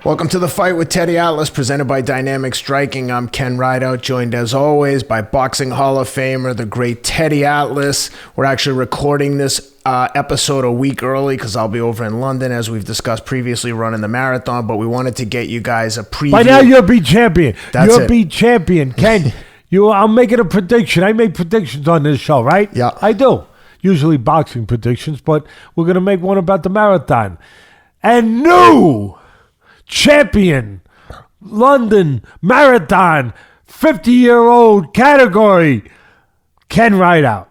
Welcome to The Fight with Teddy Atlas, presented by Dynamic Striking. I'm Ken Rideout, joined as always by Boxing Hall of Famer, the great Teddy Atlas. We're actually recording this episode a week early because I'll be over in London, as we've discussed previously, running the marathon, but we wanted to get you guys a preview. By now you'll be champion. That's you'll it. be champion, Ken. I'm making a prediction. I make predictions on this show, right? Yeah. I do. Usually boxing predictions, but we're going to make one about the marathon. And new champion, London Marathon, 50-year-old category, Ken Rideout.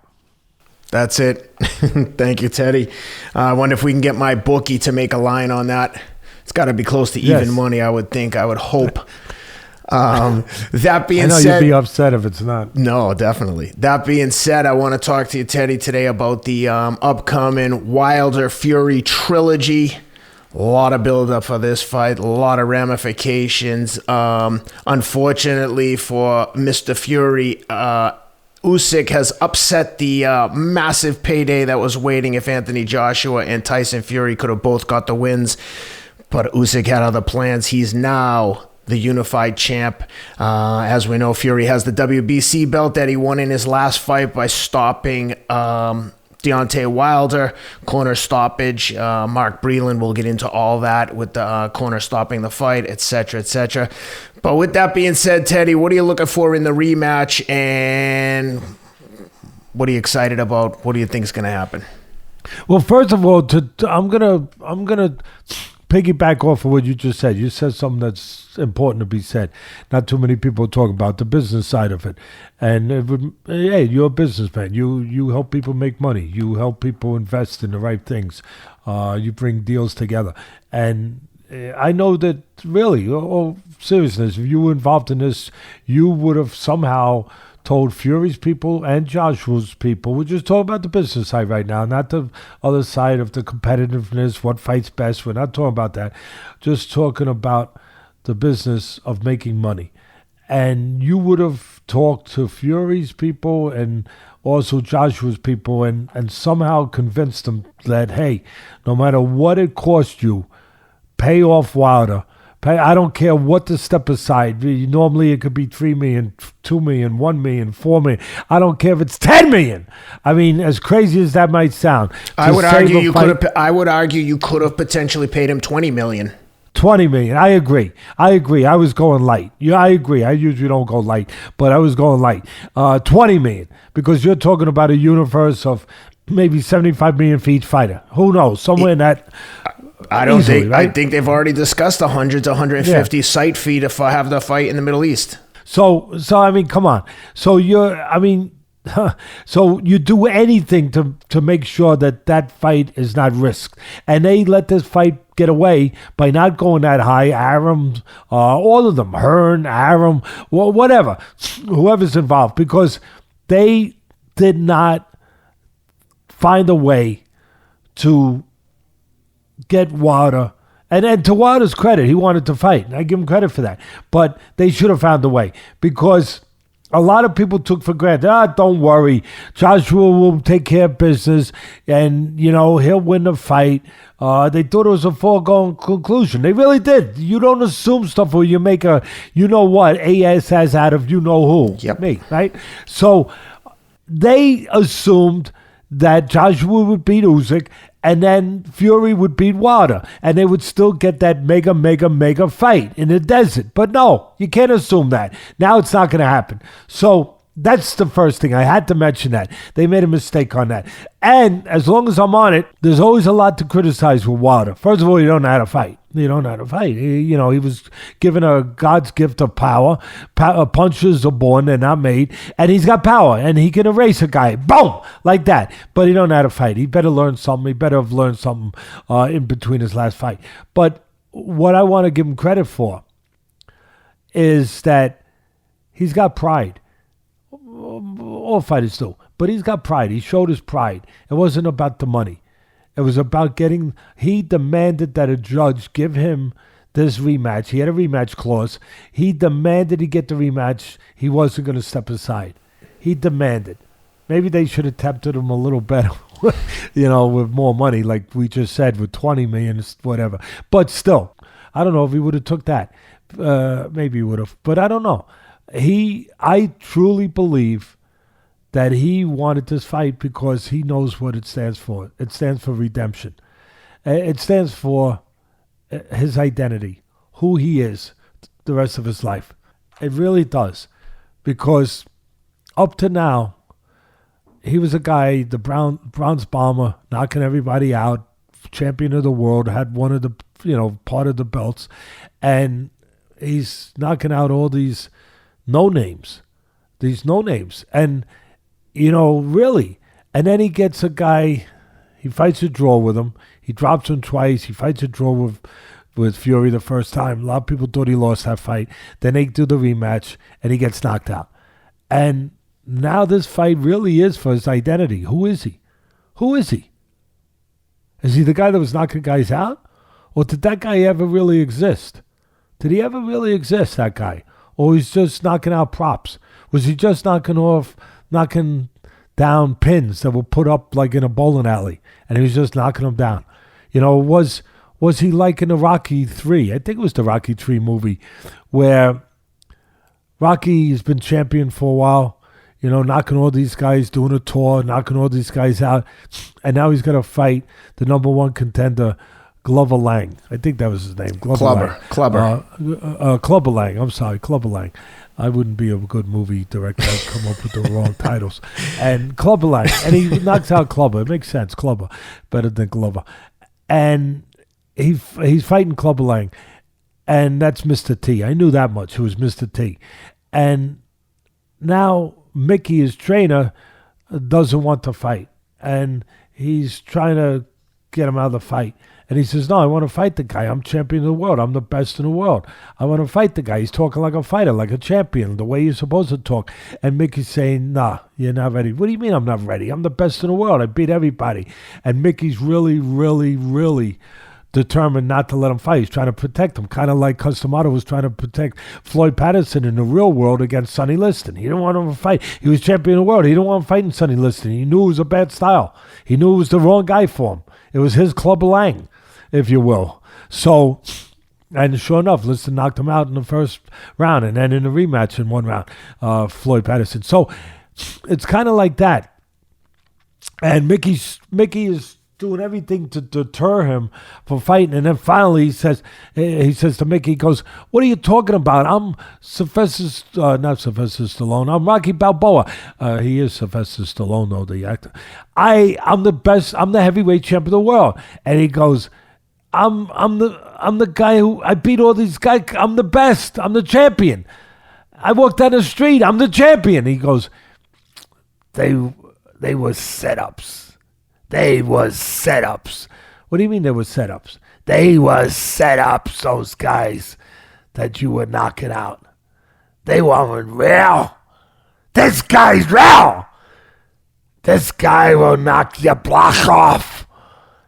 That's it. Thank you, Teddy. I wonder if we can get my bookie to make a line on that. It's got to be close to even money, I would think. I would hope. That being said, I know you'd be upset if it's not. No, definitely. That being said, I want to talk to you, Teddy, today about the upcoming Wilder Fury trilogy. A lot of build-up for this fight, a lot of ramifications. Unfortunately for Mr. Fury, Usyk has upset the massive payday that was waiting if Anthony Joshua and Tyson Fury could have both got the wins. But Usyk had other plans. He's now the unified champ. As we know, Fury has the WBC belt that he won in his last fight by stopping Deontay Wilder, corner stoppage. Mark Breland will get into all that with the corner stopping the fight, etc., etc. But with that being said, Teddy, what are you looking for in the rematch, and what are you excited about? What do you think is going to happen? Well, first of all, I'm gonna piggyback off of what you just said. You said something that's important to be said. Not too many people talk about the business side of it. And hey, you're a businessman. You help people make money. You help people invest in the right things. You bring deals together. And I know that really, all seriousness, if you were involved in this, you would have somehow told Fury's people and Joshua's people. We're just talking about the business side right now, not the other side of the competitiveness, what fights best. We're not talking about that. Just talking about the business of making money. And you would have talked to Fury's people and also Joshua's people and somehow convinced them that, hey, no matter what it cost you, pay off Wilder. I don't care what to step aside. Normally it could be $3 million, $2 million, $1 million, $4 million. I don't care if it's $10 million. I mean, as crazy as that might sound. I would argue you could have potentially paid him $20 million. $20 million. I agree. I was going light. Yeah, I agree. I usually don't go light, but I was going light. $20 million, because you're talking about a universe of maybe 75 million for each fighter. Who knows? Somewhere in that. I think they've already discussed 100 to 150 site fee to have the fight in the Middle East. So I mean, come on. So so you do anything to make sure that fight is not risked. And they let this fight get away by not going that high. Aram, all of them, Hearn, Aram, whatever, whoever's involved, because they did not find a way to get Wilder. And to Wilder's credit, he wanted to fight. And I give him credit for that. But they should have found a way, because a lot of people took for granted, don't worry, Joshua will take care of business and, he'll win the fight. They thought it was a foregone conclusion. They really did. You don't assume stuff or you make a, ASS out of who. Yep. Me, right? So they assumed that Joshua would beat Usyk, and then Fury would beat Wilder, and they would still get that mega fight in the desert. But no, you can't assume that. Now it's not going to happen. So that's the first thing. I had to mention that. They made a mistake on that. And as long as I'm on it, there's always a lot to criticize with Wilder. First of all, you don't know how to fight. He was given a God's gift of power. Punches are born, they're not made. And he's got power, and he can erase a guy. Boom! Like that. But he don't know how to fight. He better learn something. He better have learned something in between his last fight. But what I want to give him credit for is that he's got pride. All fighters do. But he's got pride. He showed his pride. It wasn't about the money. It was about he demanded that a judge give him this rematch. He had a rematch clause. He demanded he get the rematch. He wasn't going to step aside. He demanded. Maybe they should have tempted him a little better, with more money, like we just said, with $20 million, whatever. But still, I don't know if he would have took that. Maybe he would have, but I don't know. I truly believe that he wanted this fight because he knows what it stands for. It stands for redemption. It stands for his identity, who he is the rest of his life. It really does. Because up to now, he was a guy, the bronze bomber, knocking everybody out, champion of the world, had one of the, part of the belts. And he's knocking out all these no-names. And, really. And then he gets a guy, he fights a draw with him. He drops him twice. He fights a draw with Fury the first time. A lot of people thought he lost that fight. Then they do the rematch, and he gets knocked out. And now this fight really is for his identity. Who is he? Is he the guy that was knocking guys out? Or did that guy ever really exist? Did he ever really exist, that guy? Or he's just knocking out props? Was he just knocking down pins that were put up like in a bowling alley, and he was just knocking them down? Was he like in the Rocky 3? I think it was the Rocky 3 movie where Rocky has been champion for a while, knocking all these guys, doing a tour, knocking all these guys out, and now he's going to fight the number one contender, Glover Lang. I think that was his name. Clubber. Clubber Lang. I'm sorry, Clubber Lang. I wouldn't be a good movie director. I'd come up with the wrong titles. And Clubber Lang. And he knocks out Clubber. It makes sense. Clubber. Better than Glover. And he's fighting Clubber Lang. And that's Mr. T. I knew that much. It was Mr. T. And now Mickey, his trainer, doesn't want to fight. And he's trying to get him out of the fight. And he says, no, I want to fight the guy. I'm champion of the world. I'm the best in the world. I want to fight the guy. He's talking like a fighter, like a champion, the way you're supposed to talk. And Mickey's saying, nah, you're not ready. What do you mean I'm not ready? I'm the best in the world. I beat everybody. And Mickey's really, really, really determined not to let him fight. He's trying to protect him, kind of like Customato was trying to protect Floyd Patterson in the real world against Sonny Liston. He didn't want him to fight. He was champion of the world. He didn't want him fighting Sonny Liston. He knew it was a bad style. He knew it was the wrong guy for him. It was his Clubber Lang, if you will. So, and sure enough, Liston knocked him out in the first round, and then in the rematch in one round, Floyd Patterson. So it's kind of like that. And Mickey is doing everything to deter him from fighting. And then finally he says to Mickey, he goes, what are you talking about? I'm not Sylvester Stallone. I'm Rocky Balboa. He is Sylvester Stallone, though, the actor. I'm the best. I'm the heavyweight champion of the world. And he goes, I'm the guy who, I beat all these guys. I'm the best. I'm the champion. I walked down the street. I'm the champion. He goes, they were setups. They was setups. What do you mean they was setups? They was setups, those guys that you were knocking out. They weren't real. This guy's real. This guy will knock your block off.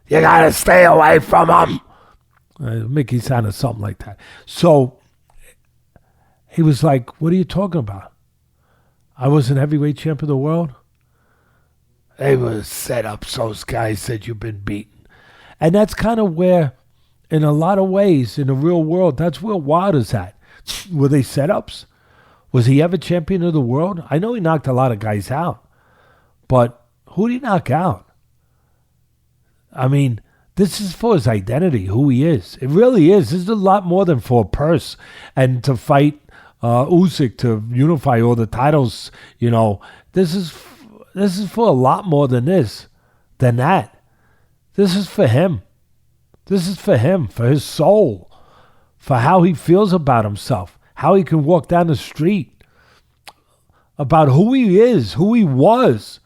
You gotta stay away from him. Mickey sounded something like that. So he was like, what are you talking about? I was an heavyweight champion of the world? They were set up, those guys said you've been beaten. And that's kind of where, in a lot of ways, in the real world, that's where Wilder's at. Were they setups? Was he ever champion of the world? I know he knocked a lot of guys out. But who did he knock out? I mean, this is for his identity, who he is. It really is. This is a lot more than for a purse and to fight Usyk to unify all the titles. This is for a lot more than that. This is for him. This is for him, for his soul, for how he feels about himself, how he can walk down the street, about who he is, who he was.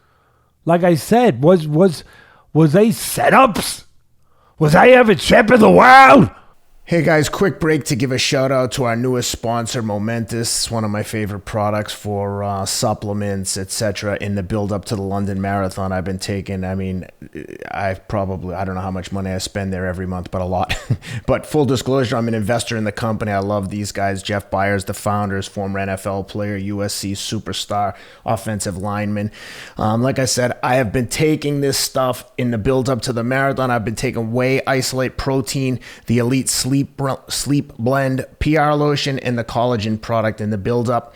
Like I said, was they setups? Was I ever champion of the world? Hey guys, quick break to give a shout out to our newest sponsor, Momentous, one of my favorite products for supplements, etc. in the build up to the London Marathon. I've been taking, I don't know how much money I spend there every month, but a lot. But full disclosure, I'm an investor in the company. I love these guys. Jeff Byers, the founders, former NFL player, USC superstar, offensive lineman. Like I said, I have been taking this stuff in the build up to the marathon. I've been taking Whey Isolate Protein, the Elite Sleep Sleep Blend PR lotion, and the collagen product in the build-up.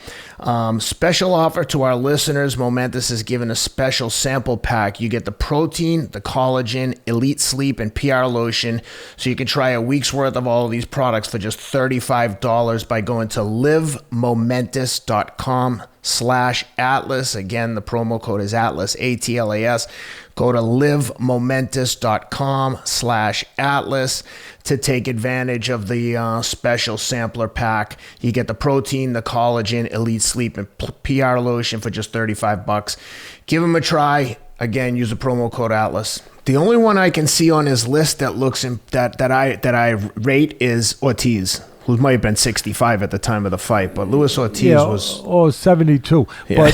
Special offer to our listeners. Momentous is giving a special sample pack. You get the protein, the collagen, Elite Sleep, and PR lotion. So you can try a week's worth of all of these products for just $35 by going to livemomentous.com/Atlas. Again, the promo code is Atlas, ATLAS. Go to livemomentous.com/Atlas to take advantage of the special sampler pack. You get the protein, the collagen, Elite Sleep, and PR lotion for just $35. Give them a try. Again, use the promo code Atlas. The only one I can see on his list that looks that I rate is Ortiz, who might have been 65 at the time of the fight, but Luis Ortiz was... Or 72. Yeah.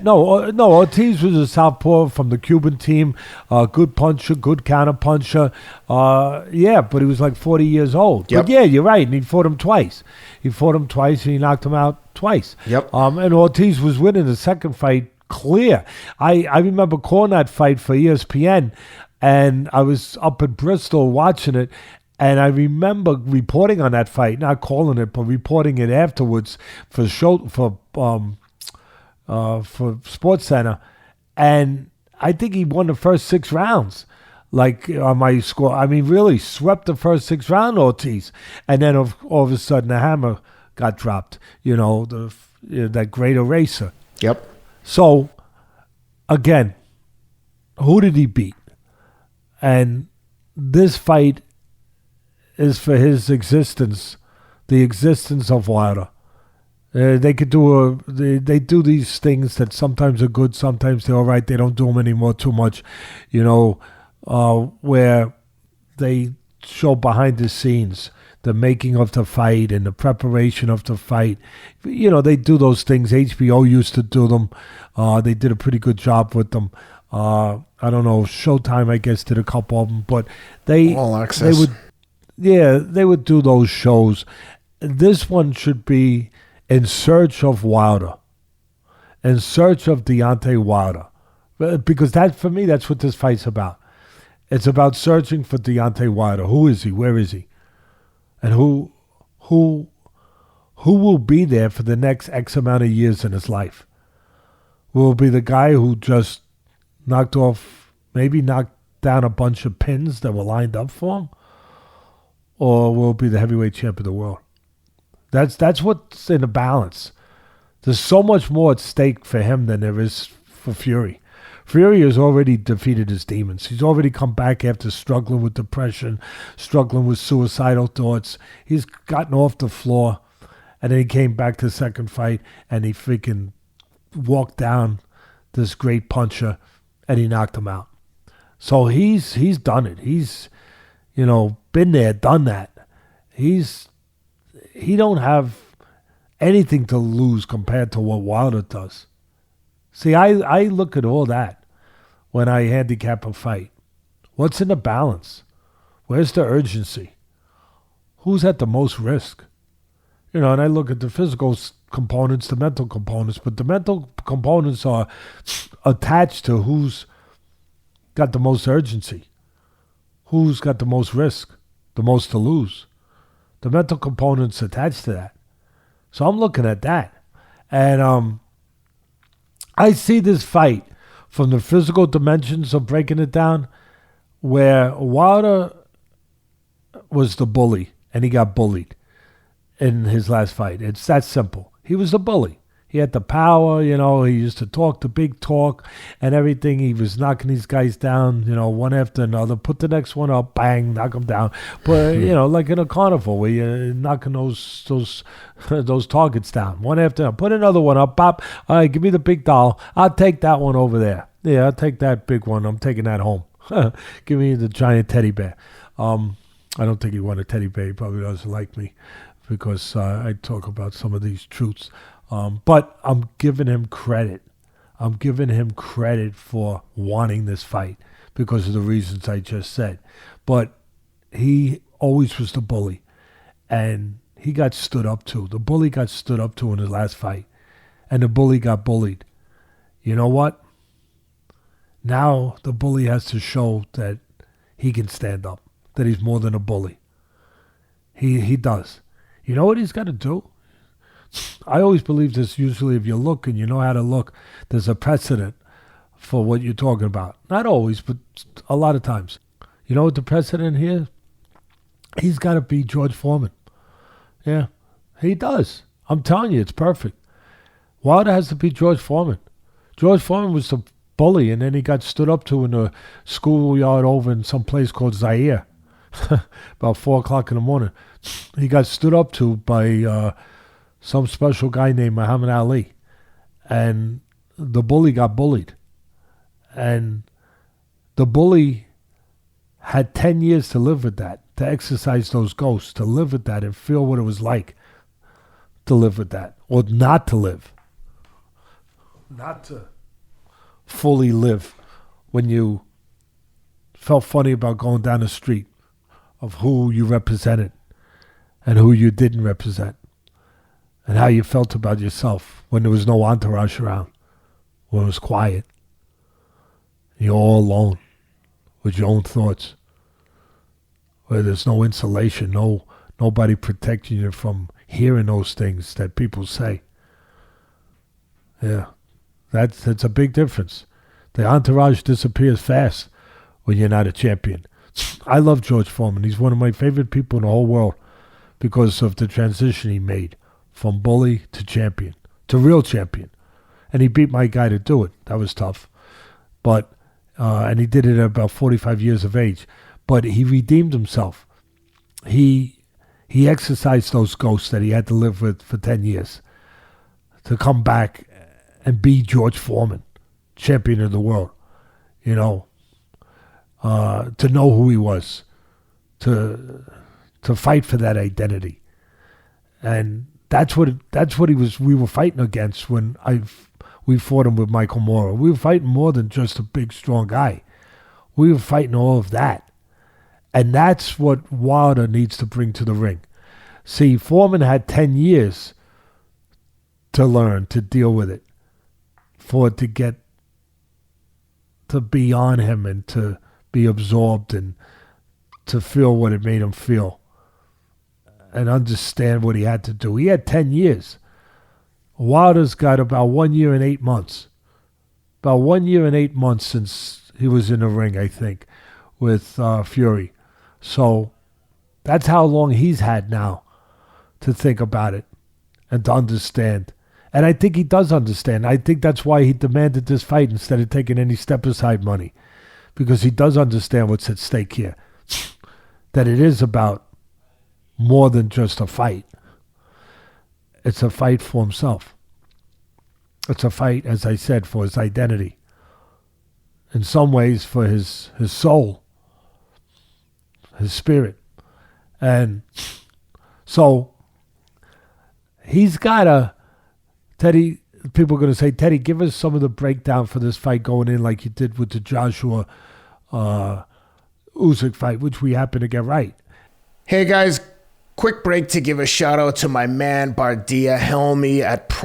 But, Ortiz was a southpaw from the Cuban team, good puncher, good counter puncher. But he was like 40 years old. Yep. But, yeah, you're right, and he fought him twice. And he knocked him out twice. Yep. And Ortiz was winning the second fight clear. I remember calling that fight for ESPN, and I was up in Bristol watching it, and I remember reporting on that fight, not calling it, but reporting it afterwards for Sports Center. And I think he won the first 6 rounds, like on my score. I mean, really swept the first 6 rounds, Ortiz. And then all of a sudden the hammer got dropped, that great eraser. Yep. So, again, who did he beat? And this fight is for his existence, the existence of Wilder. They do these things that sometimes are good, sometimes they're all right. They don't do them anymore too much, where they show behind the scenes, the making of the fight and the preparation of the fight. They do those things. HBO used to do them. They did a pretty good job with them. I don't know, Showtime, I guess, did a couple of them, but All Access. they would do those shows. This one should be in search of Wilder, in search of Deontay Wilder, because for me, that's what this fight's about. It's about searching for Deontay Wilder. Who is he? Where is he? And who will be there for the next X amount of years in his life? Will it be the guy who just knocked down a bunch of pins that were lined up for him? Or will it be the heavyweight champ of the world? That's what's in the balance. There's so much more at stake for him than there is for Fury. Fury has already defeated his demons. He's already come back after struggling with depression, struggling with suicidal thoughts. He's gotten off the floor, and then he came back to the second fight, and he freaking walked down this great puncher, and he knocked him out. So he's done it. He's been there, done that. He don't have anything to lose compared to what Wilder does. See, I look at all that when I handicap a fight. What's in the balance? Where's the urgency? Who's at the most risk? And I look at the physical components, the mental components, but the mental components are attached to who's got the most urgency, who's got the most risk, the most to lose. The mental component's attached to that. So I'm looking at that. And I see this fight from the physical dimensions of breaking it down, where Wilder was the bully, and he got bullied in his last fight. It's that simple. He was the bully. He had the power, he used to talk the big talk and everything. He was knocking these guys down, one after another. Put the next one up, bang, knock them down. But, like in a carnival where you're knocking those targets down, one after another. Put another one up, pop. All right, give me the big doll. I'll take that one over there. Yeah, I'll take that big one. I'm taking that home. Give me the giant teddy bear. I don't think he wanted a teddy bear. He probably doesn't like me because I talk about some of these truths. But I'm giving him credit. I'm giving him credit for wanting this fight because of the reasons I just said. But he always was the bully. And he got stood up to. The bully got stood up to in his last fight. And the bully got bullied. You know what? Now the bully has to show that he can stand up, that he's more than a bully. He does. You know what he's got to do? I always believe this. Usually if you look and you know how to look, there's a precedent for what you're talking about. Not always, but a lot of times. You know what the precedent here? He's got to be George Foreman. Yeah, he does. I'm telling you, it's perfect. Wilder has to be George Foreman. George Foreman was the bully, and then he got stood up to in a schoolyard over in some place called Zaire. About 4 o'clock in the morning. He got stood up to by some special guy named Muhammad Ali. And the bully got bullied. And the bully had 10 years to live with that, to exercise those ghosts, to live with that and feel what it was like to live with that, or not to live. Not to fully live when you felt funny about going down the street of who you represented and who you didn't represent, and how you felt about yourself when there was no entourage around, when it was quiet. You're all alone with your own thoughts, where there's no insulation, nobody protecting you from hearing those things that people say. Yeah, that's a big difference. The entourage disappears fast when you're not a champion. I love George Foreman. He's one of my favorite people in the whole world because of the transition he made from bully to champion, to real champion. And he beat my guy to do it. That was tough. But and he did it at about 45 years of age. But he redeemed himself. He exercised those ghosts that he had to live with for 10 years to come back and be George Foreman, champion of the world. You know, to know who he was, to fight for that identity. And that's what he was. We were fighting against when we fought him with Michael Moore. We were fighting more than just a big, strong guy. We were fighting all of that. And that's what Wilder needs to bring to the ring. See, Foreman had 10 years to learn, to deal with it, for it to get to be on him and to be absorbed and to feel what it made him feel and understand what he had to do. He had 10 years. Wilder's got about 1 year and 8 months. About 1 year and 8 months since he was in the ring, I think, with Fury. So that's how long he's had now to think about it and to understand. And I think he does understand. I think that's why he demanded this fight instead of taking any step-aside money, because he does understand what's at stake here, that it is about more than just a fight. It's a fight for himself. It's a fight, as I said, for his identity. In some ways, for his soul, his spirit. And so he's got to, Teddy, people are going to say, Teddy, give us some of the breakdown for this fight going in like you did with the Joshua Usyk fight, which we happen to get right. Hey guys, quick break to give a shout out to my man Bardia Helmy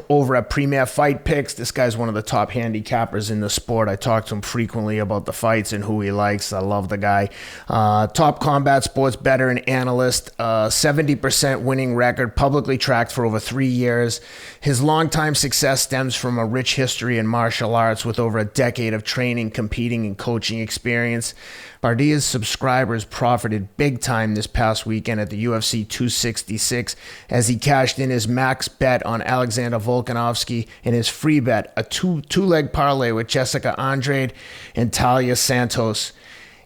over at Premier Fight Picks. This guy's one of the top handicappers in the sport. I talk to him frequently about the fights and who he likes. I love the guy. Top combat sports bettor and analyst, 70% winning record, publicly tracked for over 3 years. His longtime success stems from a rich history in martial arts with over a decade of training, competing, and coaching experience. Bardia's subscribers profited big time this past weekend at the UFC 266 as he cashed in his max bet on Alexander Volkanovski and his free bet, a two-leg parlay with Jessica Andrade and Talia Santos.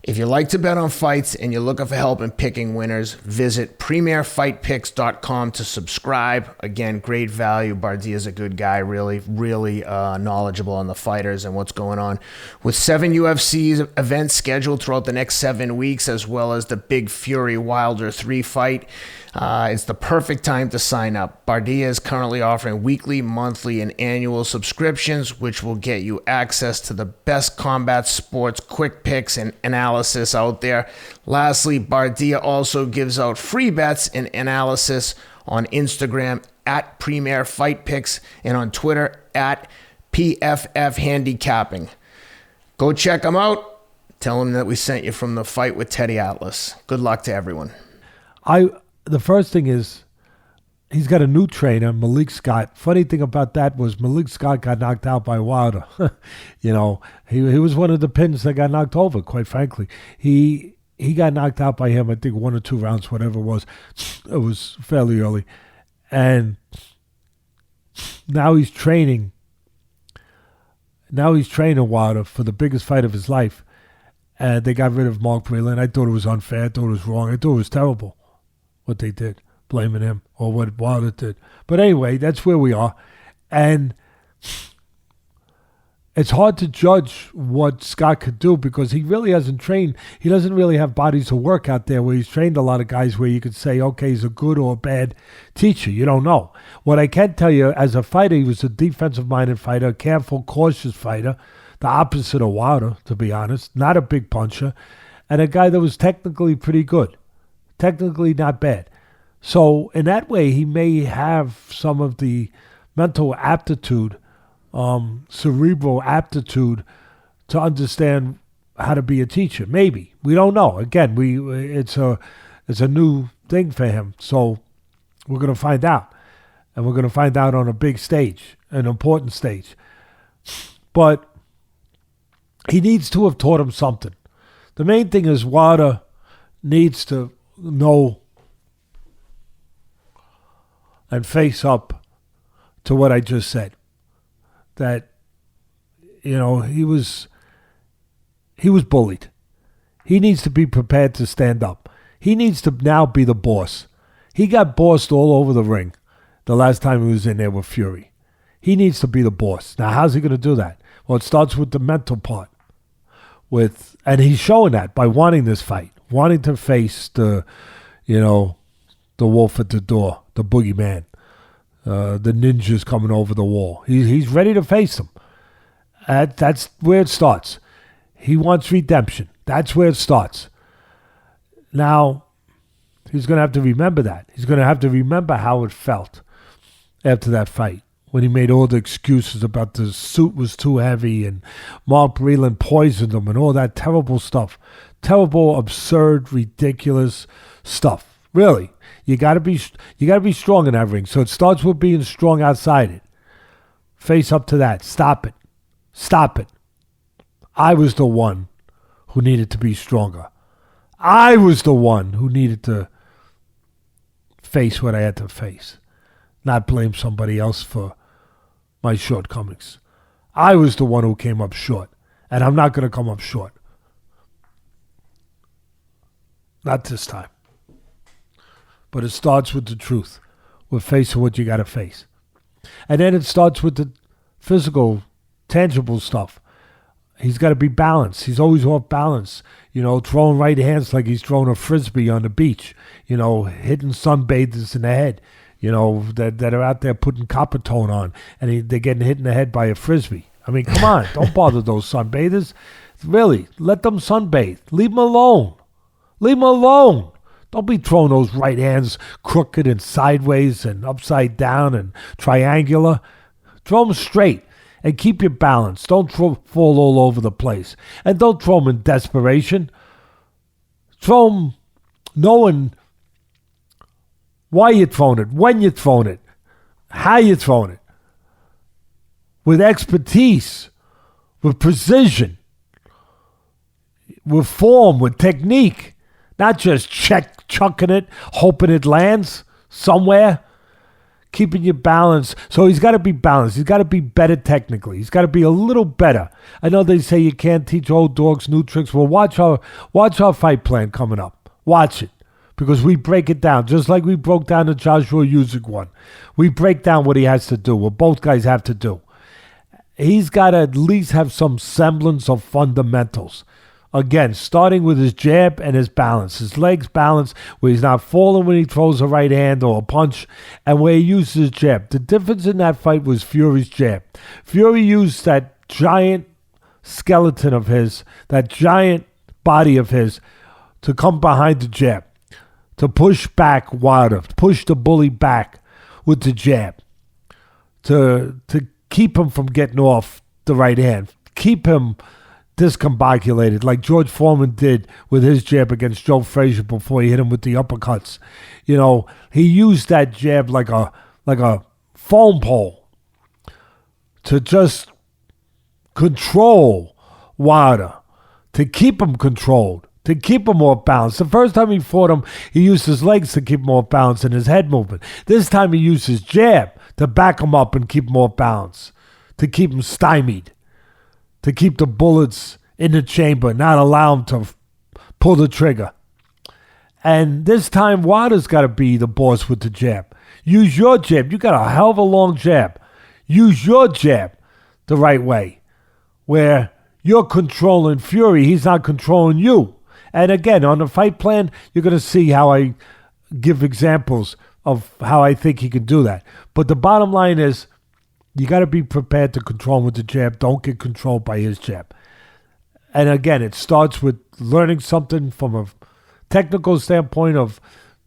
If you like to bet on fights and you're looking for help in picking winners, visit premierfightpicks.com to subscribe. Again, great value. Bardia's a good guy, really knowledgeable on the fighters and what's going on. With 7 UFC events scheduled throughout the next 7 weeks, as well as the big Fury Wilder 3 fight, it's the perfect time to sign up. Bardia is currently offering weekly, monthly, and annual subscriptions, which will get you access to the best combat sports quick picks and analysis out there. Lastly, Bardia also gives out free bets and analysis on Instagram at Premier Fight Picks and on Twitter at PFF Handicapping. Go check them out. Tell them that we sent you from the Fight with Teddy Atlas. Good luck to everyone. the first thing is he's got a new trainer, Malik Scott. Funny thing about that was Malik Scott got knocked out by Wilder. You know, he was one of the pins that got knocked over, quite frankly. He got knocked out by him, I think 1 or 2 rounds, whatever it was. It was fairly early. And now he's training. Now he's training Wilder for the biggest fight of his life. And they got rid of Mark Breland. I thought it was unfair. I thought it was wrong. I thought it was terrible what they did, blaming him or what Wilder did. But anyway, that's where we are. And it's hard to judge what Scott could do because he really hasn't trained. He doesn't really have bodies of work out there where he's trained a lot of guys where you could say, okay, he's a good or a bad teacher. You don't know. What I can tell you, as a fighter, he was a defensive-minded fighter, a careful, cautious fighter, the opposite of Wilder, to be honest, not a big puncher, and a guy that was technically pretty good, technically not bad. So in that way, he may have some of the mental aptitude, cerebral aptitude to understand how to be a teacher. Maybe. We don't know. Again, it's a new thing for him. So we're going to find out. And we're going to find out on a big stage, an important stage. But he needs to have taught him something. The main thing is Wilder needs to know and face up to what I just said. That, you know, he was bullied. He needs to be prepared to stand up. He needs to now be the boss. He got bossed all over the ring the last time he was in there with Fury. He needs to be the boss. Now, how's he going to do that? Well, it starts with the mental part. And he's showing that by wanting this fight, wanting to face the wolf at the door, the boogeyman, the ninjas coming over the wall. He's ready to face them. That's where it starts. He wants redemption. That's where it starts. Now, he's going to have to remember that. He's going to have to remember how it felt after that fight, when he made all the excuses about the suit was too heavy and Mark Breland poisoned him and all that terrible stuff. Terrible, absurd, ridiculous stuff. Really. You gotta be strong in that ring. So it starts with being strong outside it. Face up to that. Stop it. Stop it. I was the one who needed to be stronger. I was the one who needed to face what I had to face. Not blame somebody else for my shortcomings. I was the one who came up short, and I'm not going to come up short. Not this time. But it starts with the truth, with facing what you got to face. And then it starts with the physical, tangible stuff. He's got to be balanced. He's always off balance. You know, throwing right hands like he's throwing a frisbee on the beach. You know, hitting sunbathers in the head. You know, that are out there putting copper tone on, and they're getting hit in the head by a frisbee. I mean, come on, don't bother those sunbathers. Really, let them sunbathe. Leave them alone. Leave them alone. Don't be throwing those right hands crooked and sideways and upside down and triangular. Throw them straight and keep your balance. Don't fall all over the place. And don't throw them in desperation. Throw them knowing why you're throwing it, when you're throwing it, how you're throwing it. With expertise, with precision, with form, with technique. Not just chucking it, hoping it lands somewhere. Keeping your balance. So he's got to be balanced. He's got to be better technically. He's got to be a little better. I know they say you can't teach old dogs new tricks. Well, watch our fight plan coming up. Watch it. Because we break it down, just like we broke down the Joshua Usyk one. We break down what he has to do, what both guys have to do. He's got to at least have some semblance of fundamentals. Again, starting with his jab and his balance. His legs balance, where he's not falling when he throws a right hand or a punch, and where he uses his jab. The difference in that fight was Fury's jab. Fury used that giant skeleton of his, that giant body of his, to come behind the jab. To push back Wilder, push the bully back with the jab, to keep him from getting off the right hand, keep him discombobulated, like George Foreman did with his jab against Joe Frazier before he hit him with the uppercuts. He used that jab like a foam pole to just control Wilder, to keep him controlled, to keep him off balance. The first time he fought him, he used his legs to keep him off balance and his head movement. This time he used his jab to back him up and keep him off balance, to keep him stymied, to keep the bullets in the chamber, not allow him to pull the trigger. And this time, Wilder's got to be the boss with the jab. Use your jab. You got a hell of a long jab. Use your jab the right way, where you're controlling Fury. He's not controlling you. And again, on the fight plan, you're going to see how I give examples of how I think he can do that. But the bottom line is, you got to be prepared to control him with the jab. Don't get controlled by his jab. And again, it starts with learning something from a technical standpoint of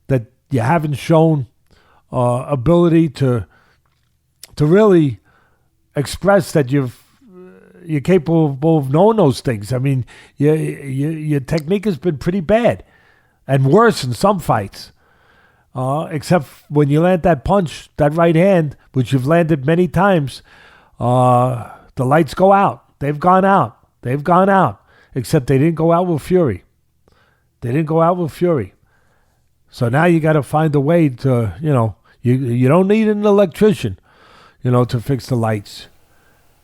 that you haven't shown ability to really express that you're capable of knowing those things. I mean, your technique has been pretty bad and worse in some fights. Except when you land that punch, that right hand, which you've landed many times, the lights go out. They've gone out. Except they didn't go out with Fury. So now you got to find a way to, you don't need an electrician, to fix the lights.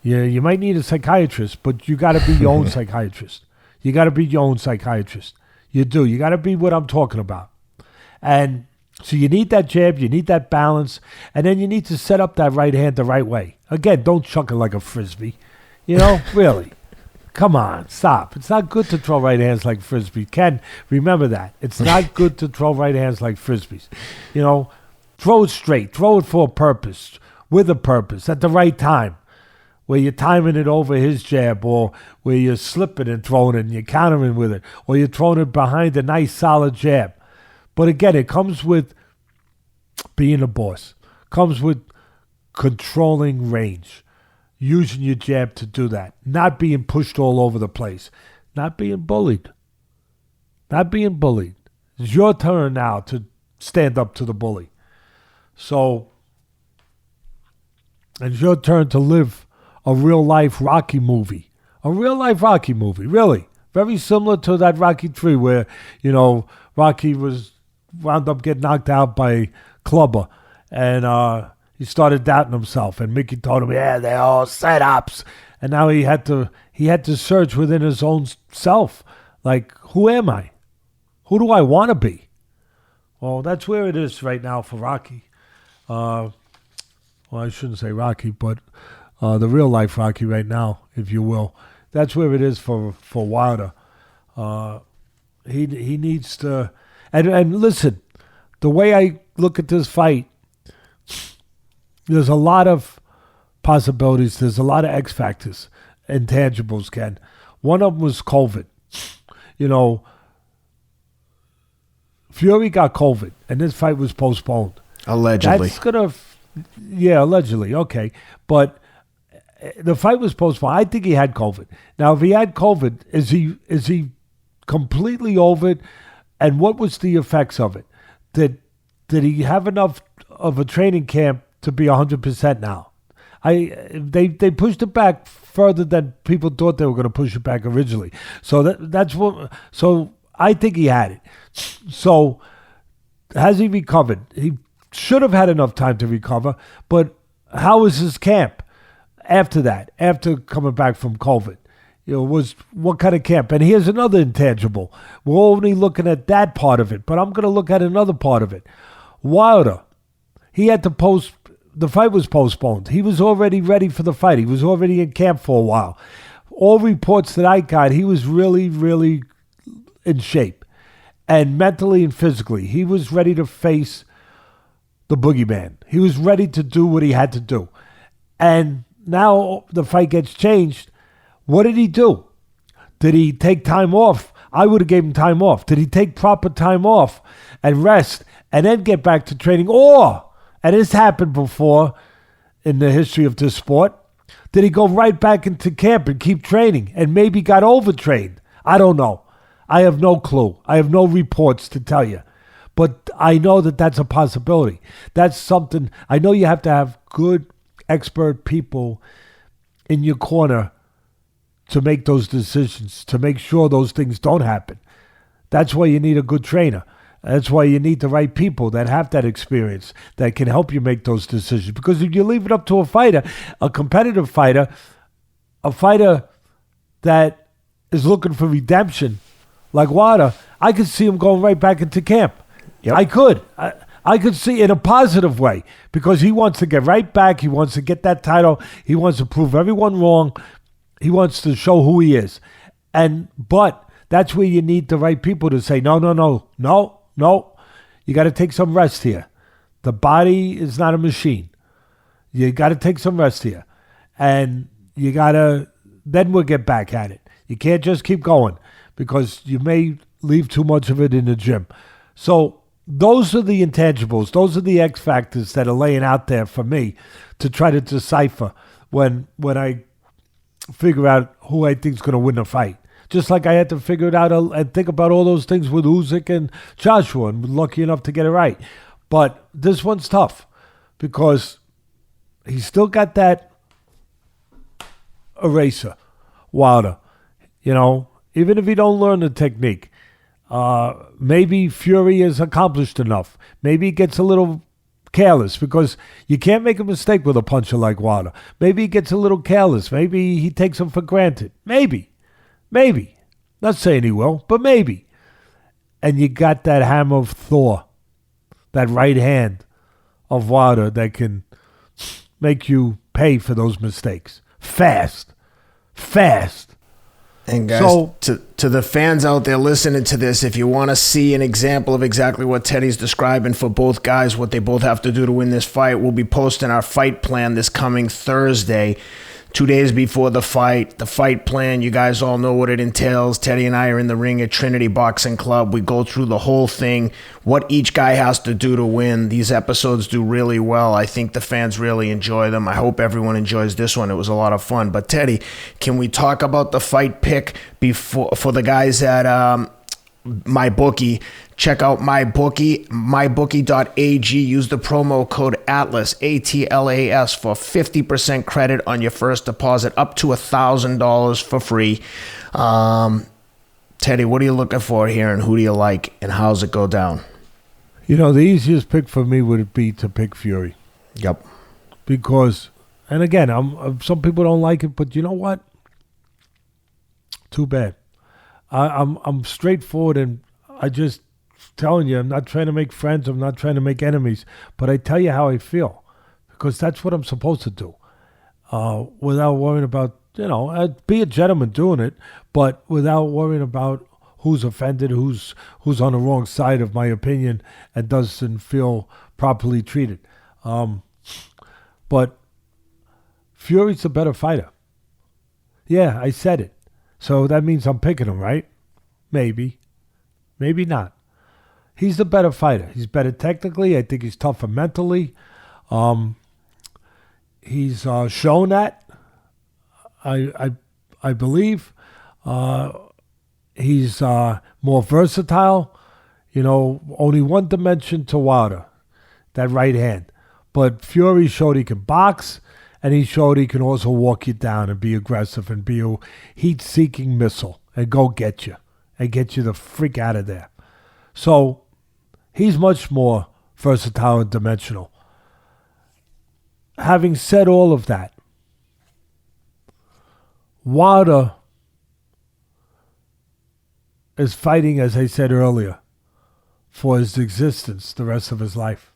You might need a psychiatrist, but you got to be your own psychiatrist. You do. You got to be what I'm talking about. And so you need that jab, you need that balance, and then you need to set up that right hand the right way. Again, don't chuck it like a frisbee. Really. Come on, stop. It's not good to throw right hands like frisbees. Ken, remember that. It's not good to throw right hands like frisbees. Throw it straight. Throw it for a purpose, with a purpose, at the right time, where you're timing it over his jab, or where you're slipping and throwing it and you're countering with it, or you're throwing it behind a nice solid jab. But again, it comes with being a boss. Comes with controlling range. Using your jab to do that. Not being pushed all over the place. Not being bullied. It's your turn now to stand up to the bully. So, it's your turn to live a real-life Rocky movie. Really. Very similar to that Rocky 3 where, Rocky wound up getting knocked out by Clubber. And he started doubting himself. And Mickey told him, they're all setups. And now he had to search within his own self. Like, who am I? Who do I want to be? Well, that's where it is right now for Rocky. Well, I shouldn't say Rocky, but the real-life Rocky right now, if you will. That's where it is for Wilder. He needs to... And listen, the way I look at this fight, there's a lot of possibilities. There's a lot of X factors, intangibles, Ken. One of them was COVID. Fury got COVID, and this fight was postponed. Allegedly. That's going to... Yeah, allegedly. Okay. But the fight was postponed. I think he had COVID. Now, if he had COVID, is he completely over it? And what was the effects of it? Did he have enough of a training camp to be 100% now? They pushed it back further than people thought they were going to push it back originally. So that's what. So I think he had it. So has he recovered? He should have had enough time to recover. But how was his camp after that? After coming back from COVID? Was what kind of camp? And here's another intangible. We're only looking at that part of it, but I'm going to look at another part of it. Wilder, he had to the fight was postponed. He was already ready for the fight. He was already in camp for a while. All reports that I got, he was really, really in shape. And mentally and physically, he was ready to face the boogeyman. He was ready to do what he had to do. And now the fight gets changed. What did he do? Did he take time off? I would have gave him time off. Did he take proper time off and rest and then get back to training? Or, and this happened before in the history of this sport, Did he go right back into camp and keep training and maybe got overtrained? I don't know. I have no clue. I have no reports to tell you. But I know that that's a possibility. That's something. I know you have to have good, expert people in your corner to make those decisions, to make sure those things don't happen. That's why you need a good trainer. That's why you need the right people that have that experience that can help you make those decisions. Because if you leave it up to a fighter, a competitive fighter, a fighter that is looking for redemption, like Wilder, I could see him going right back into camp. Yep. I could. I could see in a positive way because he wants to get right back. He wants to get that title. He wants to prove everyone wrong. He wants to show who he is. But that's where you need the right people to say, no. You got to take some rest here. The body is not a machine. You got to take some rest here. And you got to, then we'll get back at it. You can't just keep going because you may leave too much of it in the gym. So those are the intangibles. Those are the X factors that are laying out there for me to try to decipher when I figure out who I think is going to win the fight. Just like I had to figure it out and think about all those things with Usyk and Joshua, and was lucky enough to get it right. But this one's tough because he's still got that eraser, Wilder. You know, even if he don't learn the technique, maybe Fury is accomplished enough. Maybe he gets a little careless because you can't make a mistake with a puncher like Wilder. Maybe he gets a little careless. Maybe he takes him for granted. Maybe. Not saying he will, but maybe. And you got that hammer of Thor, that right hand of Wilder that can make you pay for those mistakes. Fast. And guys, to the fans out there listening to this, if you want to see an example of exactly what Teddy's describing for both guys, what they both have to do to win this fight, we'll be posting our fight plan this coming Thursday, 2 days before the fight. The fight plan, you guys all know what it entails. Teddy and I are in the ring at Trinity Boxing Club. We go through the whole thing, what each guy has to do to win. These episodes do really well. I think the fans really enjoy them. I hope everyone enjoys this one. It was a lot of fun. But Teddy, can we talk about the fight pick for the guys at MyBookie? Check out MyBookie, mybookie.ag. Use the promo code ATLAS, ATLAS, for 50% credit on your first deposit, up to $1,000 for free. Teddy, what are you looking for here, and who do you like, and how's it go down? You know, the easiest pick for me would be to pick Fury. Yep. Because, and again, some people don't like it, but you know what? Too bad. I'm straightforward, and I just telling you, I'm not trying to make friends. I'm not trying to make enemies. But I tell you how I feel, because that's what I'm supposed to do, without worrying about, be a gentleman doing it, but without worrying about who's offended, who's on the wrong side of my opinion and doesn't feel properly treated. But Fury's a better fighter. Yeah, I said it. So that means I'm picking him, right? Maybe not. He's the better fighter. He's better technically. I think he's tougher mentally. He's shown that. I believe. He's more versatile. Only one dimension to Wilder, that right hand. But Fury showed he can box, and he showed he can also walk you down and be aggressive and be a heat-seeking missile and go get you and get you the freak out of there. So he's much more versatile and dimensional. Having said all of that, Wilder is fighting, as I said earlier, for his existence the rest of his life,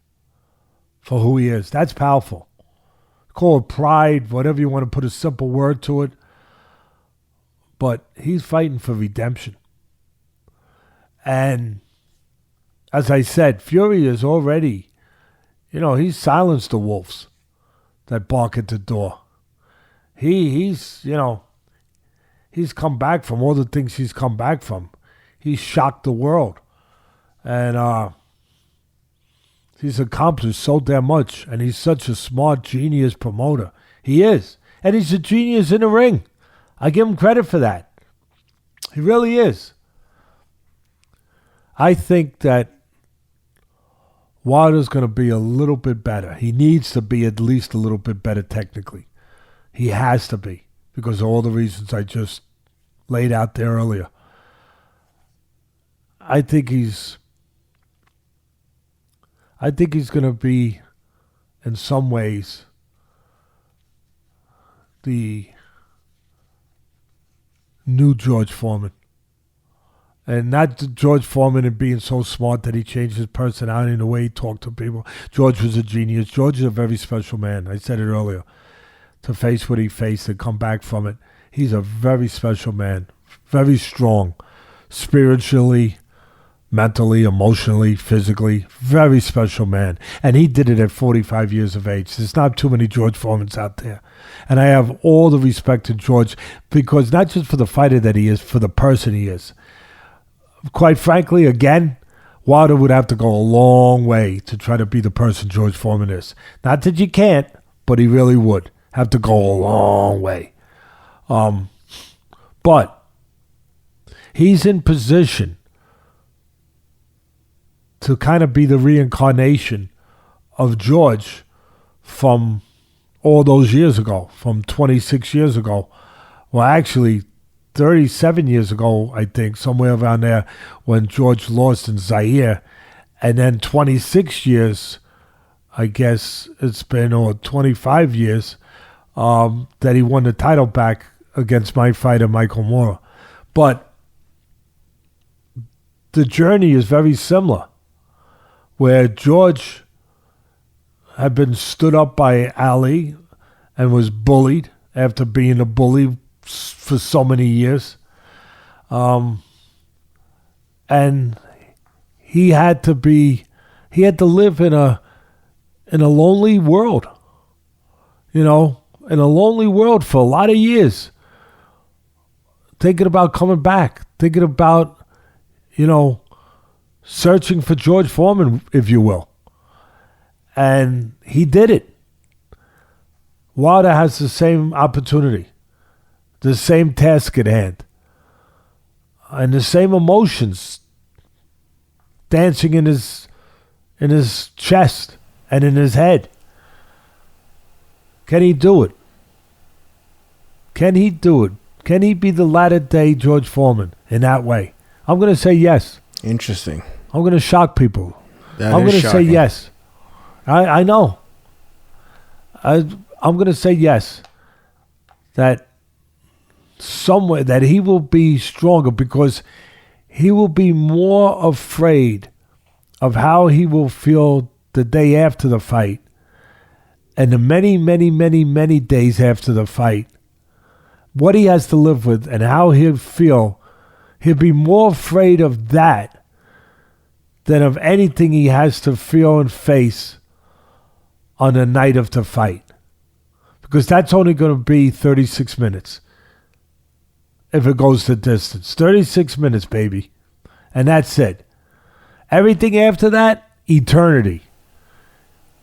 for who he is. That's powerful. Call it pride, whatever you want to put a simple word to it. But he's fighting for redemption. And as I said, Fury is already, he's silenced the wolves that bark at the door. He's come back from all the things he's come back from. He's shocked the world. And he's accomplished so damn much. And he's such a smart, genius promoter. He is. And he's a genius in the ring. I give him credit for that. He really is. I think that Wilder's going to be a little bit better. He needs to be at least a little bit better technically. He has to be because of all the reasons I just laid out there earlier. I think he's going to be, in some ways, the new George Foreman. And not George Foreman and being so smart that he changed his personality and the way he talked to people. George was a genius. George is a very special man. I said it earlier. To face what he faced and come back from it. He's a very special man. Very strong. Spiritually, mentally, emotionally, physically. Very special man. And he did it at 45 years of age. There's not too many George Foremans out there. And I have all the respect to George because not just for the fighter that he is, for the person he is. Quite frankly, again, Wilder would have to go a long way to try to be the person George Foreman is. Not that you can't, but he really would have to go a long way. But he's in position to kind of be the reincarnation of George from all those years ago, from 26 years ago. Well, actually, 37 years ago, I think, somewhere around there, when George lost in Zaire. And then 26 years, I guess it's been, or 25 years, that he won the title back against my fighter, Michael Moore. But the journey is very similar, where George had been stood up by Ali and was bullied after being a bully for so many years. And he had to live in a lonely world, in a lonely world for a lot of years, thinking about coming back, thinking about, searching for George Foreman, if you will. And he did it. Wilder has the same opportunity, the same task at hand, and the same emotions dancing in his chest and in his head. Can he do it? Can he do it? Can he be the latter-day George Foreman in that way? I'm going to say yes. Interesting. I'm going to shock people. I'm going to say yes. I know. I'm going to say yes. That somewhere that he will be stronger because he will be more afraid of how he will feel the day after the fight and the many, many, many, many days after the fight. What he has to live with and how he'll feel. He'll be more afraid of that than of anything he has to feel and face on the night of the fight. Because that's only going to be 36 minutes. If it goes the distance. 36 minutes, baby. And that's it. Everything after that, eternity.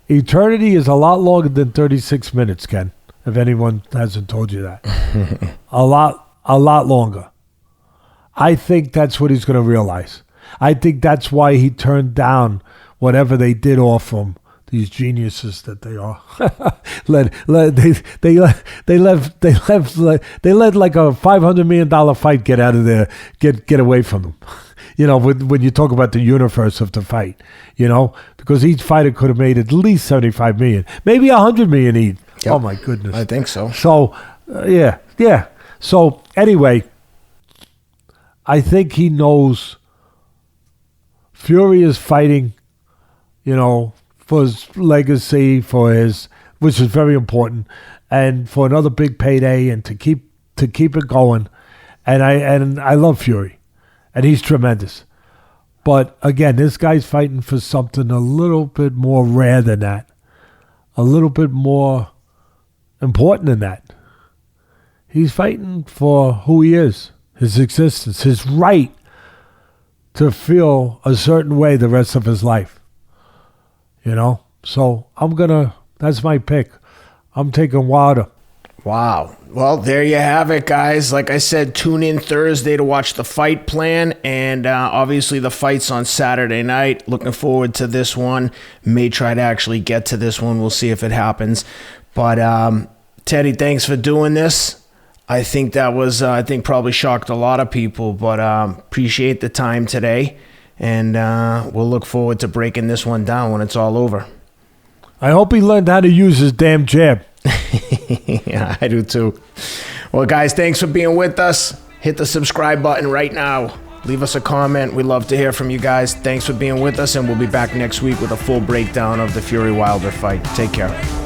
Eternity is a lot longer than 36 minutes, Ken. If anyone hasn't told you that. A lot longer. I think that's what he's going to realize. I think that's why he turned down whatever they did offer him. These geniuses that they are. They let like a $500 million fight get out of there, get away from them. When you talk about the universe of the fight, because each fighter could have made at least $75 million, maybe $100 million each. Yep. Oh my goodness. I think so. So, yeah. So anyway, I think he knows Fury is fighting, for his legacy, which is very important, and for another big payday, and to keep it going. And I love Fury, and he's tremendous. But again, this guy's fighting for something a little bit more rare than that, a little bit more important than that. He's fighting for who he is, his existence, his right to feel a certain way the rest of his life. So that's my pick. I'm taking Wilder. Wow. Well, there you have it, guys. Like I said, tune in Thursday to watch the fight plan. And obviously the fight's on Saturday night. Looking forward to this one. May try to actually get to this one. We'll see if it happens. But Teddy, thanks for doing this. I think that was, probably shocked a lot of people. But appreciate the time today. And we'll look forward to breaking this one down when it's all over. I hope he learned how to use his damn jab. Yeah, I do too. Well, guys, thanks for being with us. Hit the subscribe button right now. Leave us a comment. We'd love to hear from you guys. Thanks for being with us, and we'll be back next week with a full breakdown of the Fury Wilder fight. Take care.